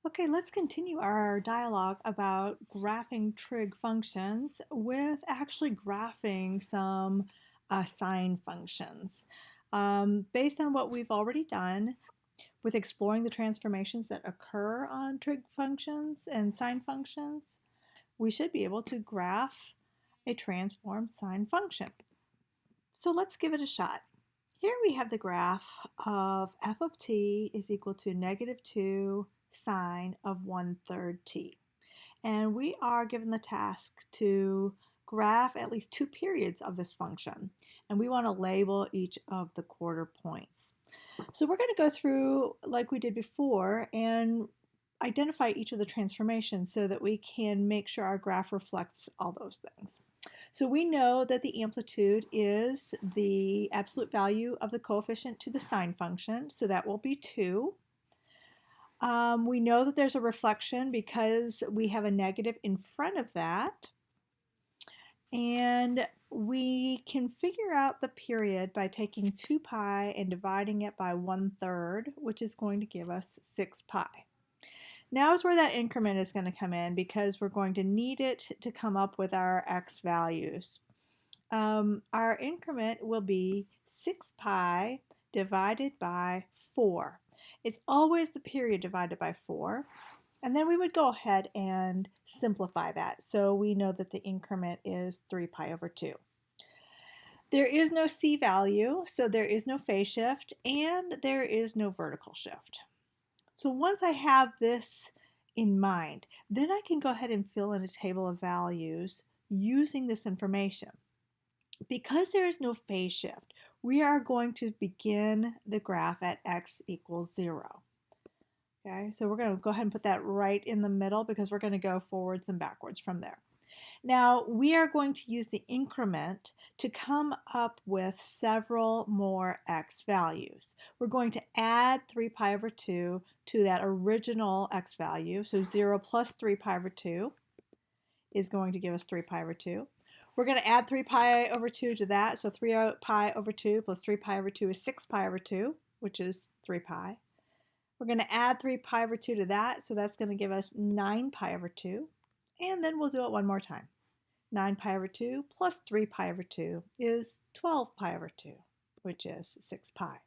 Okay, let's continue our dialogue about graphing trig functions with actually graphing some sine functions. Based on what we've already done with exploring the transformations that occur on trig functions and sine functions, we should be able to graph a transformed sine function. So let's give it a shot. Here we have the graph of f of t is equal to -2 sine of 1/3 t. And we are given the task to graph at least two periods of this function. And we want to label each of the quarter points. So we're going to go through like we did before and identify each of the transformations so that we can make sure our graph reflects all those things. So we know that the amplitude is the absolute value of the coefficient to the sine function, so that will be 2. We know that there's a reflection because we have a negative in front of that. And we can figure out the period by taking 2 pi and dividing it by 1/3, which is going to give us 6 pi. Now is where that increment is going to come in because we're going to need it to come up with our x values. Our increment will be 6 pi divided by 4. It's always the period divided by 4. And then we would go ahead and simplify that. So we know that the increment is 3 pi over 2. There is no c value, so there is no phase shift, and there is no vertical shift. So once I have this in mind, then I can go ahead and fill in a table of values using this information. Because there is no phase shift, we are going to begin the graph at x equals 0. Okay, so we're going to go ahead and put that right in the middle because we're going to go forwards and backwards from there. Now, we are going to use the increment to come up with several more x values. We're going to add 3 pi over 2 to that original x value. So 0 plus 3 pi over 2 is going to give us 3 pi over 2. We're going to add 3 pi over 2 to that. So 3 pi over 2 plus 3 pi over 2 is 6 pi over 2, which is 3 pi. We're going to add 3 pi over 2 to that, so that's going to give us 9 pi over 2. And then we'll do it one more time. 9 pi over 2 plus 3 pi over 2 is 12 pi over 2, which is 6 pi.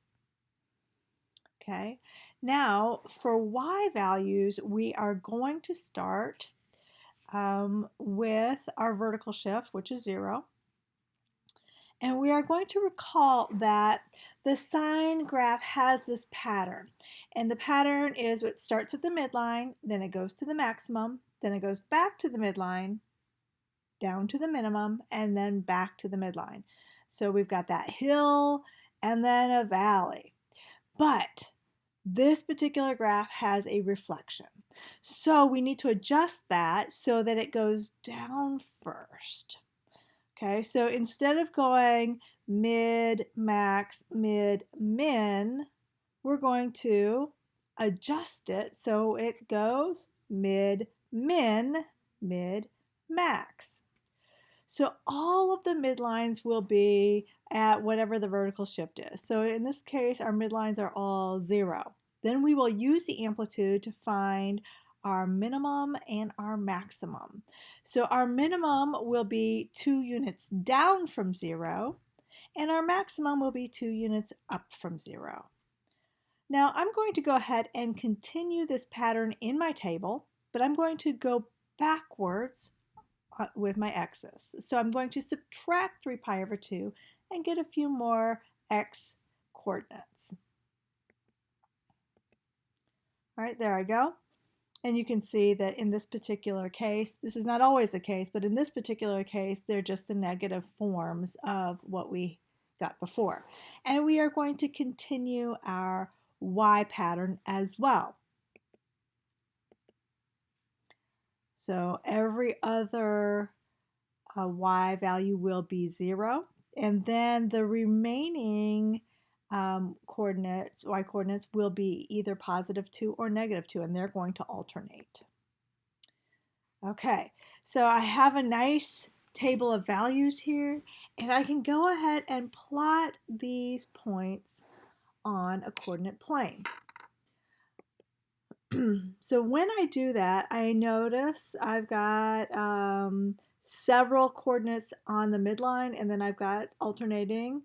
Okay, now for y values, we are going to start with our vertical shift, which is 0. And we are going to recall that the sine graph has this pattern. And the pattern is it starts at the midline, then it goes to the maximum, then it goes back to the midline, down to the minimum, and then back to the midline. So we've got that hill and then a valley. But this particular graph has a reflection. So we need to adjust that so that it goes down first. Okay, so instead of going mid, max, mid, min, we're going to adjust it so it goes mid, min, mid, max. So all of the midlines will be at whatever the vertical shift is. So in this case, our midlines are all 0. Then we will use the amplitude to find our minimum and our maximum. So our minimum will be 2 units down from 0, and our maximum will be 2 units up from 0. Now I'm going to go ahead and continue this pattern in my table, but I'm going to go backwards with my x's. So I'm going to subtract 3 pi over 2 and get a few more x coordinates. All right, there I go. And you can see that in this particular case, this is not always the case, but in this particular case, they're just the negative forms of what we got before. And we are going to continue our y pattern as well. So every other y value will be 0. And then the remaining coordinates, y coordinates, will be either +2 or -2, and they're going to alternate. Okay, so I have a nice table of values here, and I can go ahead and plot these points on a coordinate plane. So when I do that, I notice I've got several coordinates on the midline, and then I've got alternating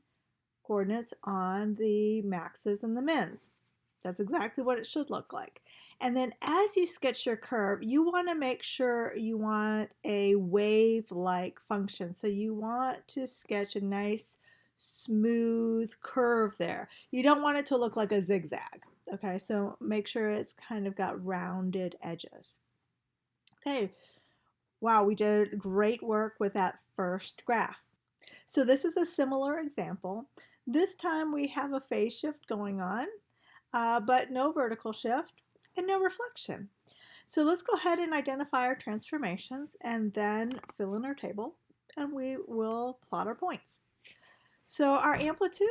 coordinates on the maxes and the mins. That's exactly what it should look like. And then as you sketch your curve, you want to make sure you want a wave-like function. So you want to sketch a nice smooth curve there. You don't want it to look like a zigzag. Okay, so make sure it's kind of got rounded edges. Okay, wow, we did great work with that first graph. So this is a similar example. This time we have a phase shift going on, but no vertical shift and no reflection. So let's go ahead and identify our transformations and then fill in our table, and we will plot our points. So our amplitude,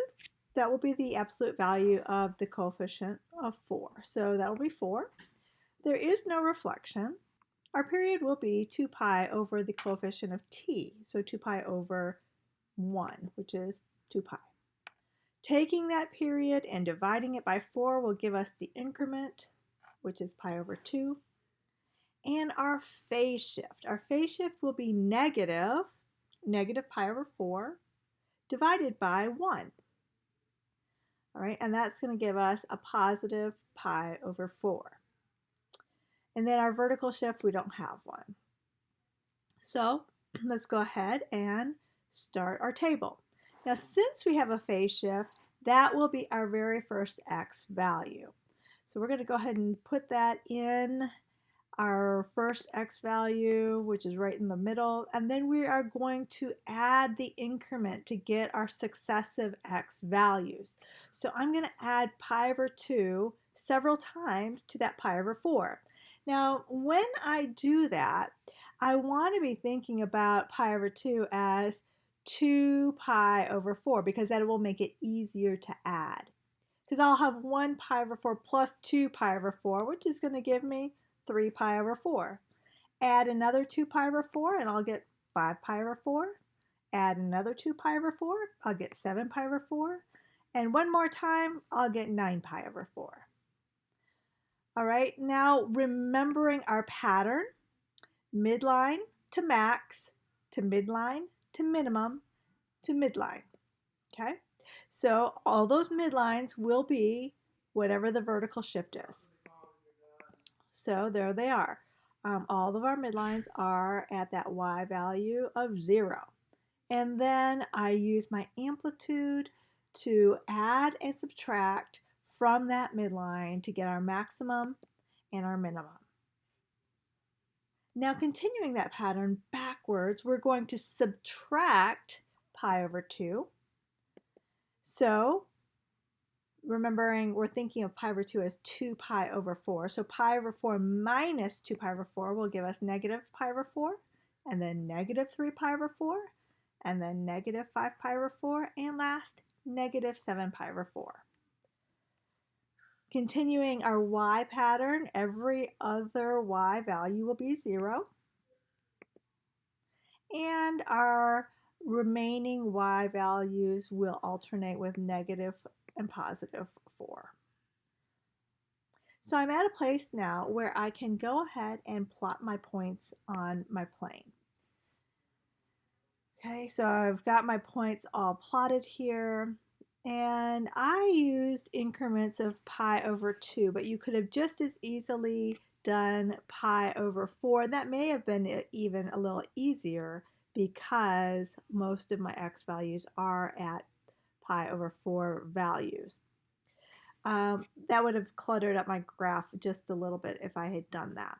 that will be the absolute value of the coefficient of 4. So that will be 4. There is no reflection. Our period will be 2 pi over the coefficient of t, so 2 pi over 1, which is 2 pi. Taking that period and dividing it by 4 will give us the increment, which is pi over 2. And our phase shift. Our phase shift will be negative pi over 4 divided by 1. All right, and that's going to give us a positive pi over 4. And then our vertical shift, we don't have one. So let's go ahead and start our table. Now, since we have a phase shift, that will be our very first x value. So we're going to go ahead and put that in our first x value, which is right in the middle, and then we are going to add the increment to get our successive x values. So I'm going to add pi over 2 several times to that pi over 4. Now, when I do that, I want to be thinking about pi over 2 as 2 pi over 4 because that will make it easier to add. Because I'll have 1 pi over 4 plus 2 pi over 4, which is going to give me 3 pi over 4. Add another 2 pi over 4 and I'll get 5 pi over 4. Add another 2 pi over 4, I'll get 7 pi over 4. And one more time, I'll get 9 pi over 4. All right, now remembering our pattern, midline to max, to midline, to minimum, to midline. Okay, so all those midlines will be whatever the vertical shift is. So there they are. All of our midlines are at that y value of 0. And then I use my amplitude to add and subtract from that midline to get our maximum and our minimum. Now, continuing that pattern backwards, we're going to subtract pi over 2. So remembering we're thinking of pi over 2 as 2 pi over 4. So pi over 4 minus 2 pi over 4 will give us negative pi over 4, and then negative 3 pi over 4, and then negative 5 pi over 4, and last, negative 7 pi over 4. Continuing our y pattern, every other y value will be 0. And our remaining y values will alternate with negative and positive 4. So I'm at a place now where I can go ahead and plot my points on my plane. Okay, so I've got my points all plotted here. And I used increments of pi over 2, but you could have just as easily done pi over 4. That may have been even a little easier because most of my x values are at pi over 4 values. That would have cluttered up my graph just a little bit if I had done that.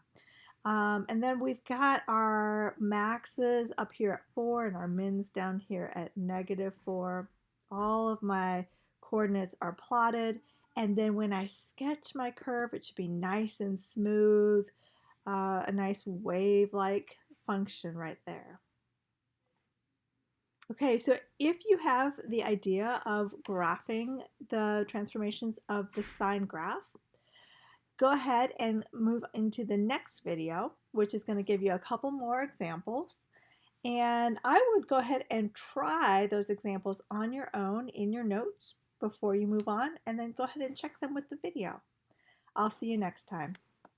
And then we've got our maxes up here at 4 and our mins down here at negative 4. All of my coordinates are plotted, and then when I sketch my curve, it should be nice and smooth, a nice wave-like function right there. Okay, so if you have the idea of graphing the transformations of the sine graph, go ahead and move into the next video, which is going to give you a couple more examples. And I would go ahead and try those examples on your own in your notes before you move on, and then go ahead and check them with the video. I'll see you next time.